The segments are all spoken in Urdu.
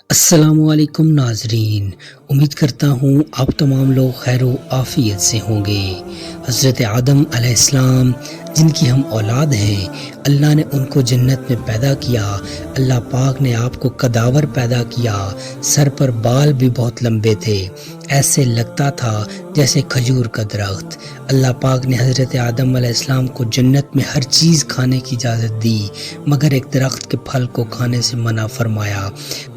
السلام علیکم ناظرین، امید کرتا ہوں آپ تمام لوگ خیر و عافیت سے ہوں گے۔ حضرت آدم علیہ السلام جن کی ہم اولاد ہیں، اللہ نے ان کو جنت میں پیدا کیا۔ اللہ پاک نے آپ کو قداور پیدا کیا، سر پر بال بھی بہت لمبے تھے، ایسے لگتا تھا جیسے کھجور کا درخت۔ اللہ پاک نے حضرت آدم علیہ السلام کو جنت میں ہر چیز کھانے کی اجازت دی، مگر ایک درخت کے پھل کو کھانے سے منع فرمایا۔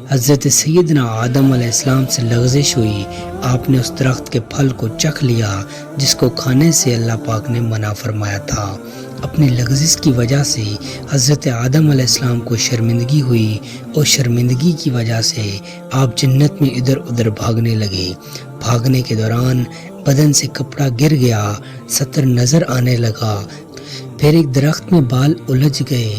حضرت سیدنا آدم علیہ السلام سے لغزش ہوئی، آپ نے اس درخت کے پھل کو چکھ لیا جس کو کھانے سے اللہ پاک نے منع فرمایا تھا۔ اپنی لغزش کی وجہ سے حضرت آدم علیہ السلام کو شرمندگی ہوئی اور شرمندگی کی وجہ سے آپ جنت میں ادھر ادھر بھاگنے لگے۔ بھاگنے کے دوران بدن سے کپڑا گر گیا، سطر نظر آنے لگا، پھر ایک درخت میں بال الجھ گئے،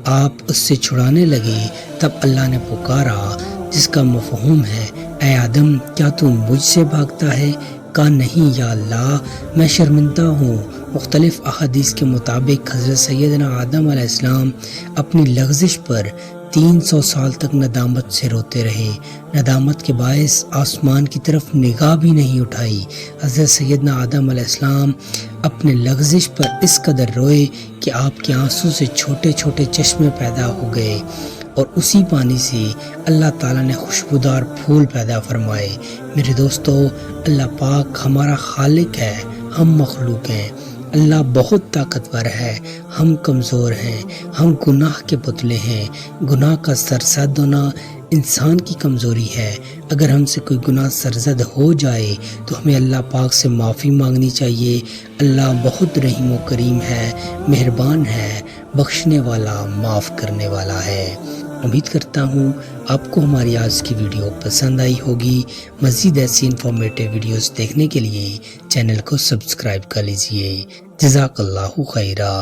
آپ اس سے چھڑانے لگے۔ تب اللہ نے پکارا جس کا مفہوم ہے، اے آدم کیا تو مجھ سے بھاگتا ہے؟ کہا نہیں یا اللہ، میں شرمندہ ہوں۔ مختلف احادیث کے مطابق حضرت سیدنا آدم علیہ السلام اپنی لغزش پر 300 سال تک ندامت سے روتے رہے۔ ندامت کے باعث آسمان کی طرف نگاہ بھی نہیں اٹھائی۔ حضرت سیدنا آدم علیہ السلام اپنے لغزش پر اس قدر روئے کہ آپ کے آنسو سے چھوٹے چھوٹے چشمے پیدا ہو گئے، اور اسی پانی سے اللہ تعالیٰ نے خوشبودار پھول پیدا فرمائے۔ میرے دوستو، اللہ پاک ہمارا خالق ہے، ہم مخلوق ہیں۔ اللہ بہت طاقتور ہے، ہم کمزور ہیں، ہم گناہ کے پتلے ہیں۔ گناہ کا سرزد ہونا انسان کی کمزوری ہے۔ اگر ہم سے کوئی گناہ سرزد ہو جائے تو ہمیں اللہ پاک سے معافی مانگنی چاہیے۔ اللہ بہت رحیم و کریم ہے، مہربان ہے، بخشنے والا، معاف کرنے والا ہے۔ امید کرتا ہوں آپ کو ہماری آج کی ویڈیو پسند آئی ہوگی۔ مزید ایسی انفارمیٹیو ویڈیوز دیکھنے کے لیے چینل کو سبسکرائب کر لیجئے۔ جزاک اللہ خیرہ۔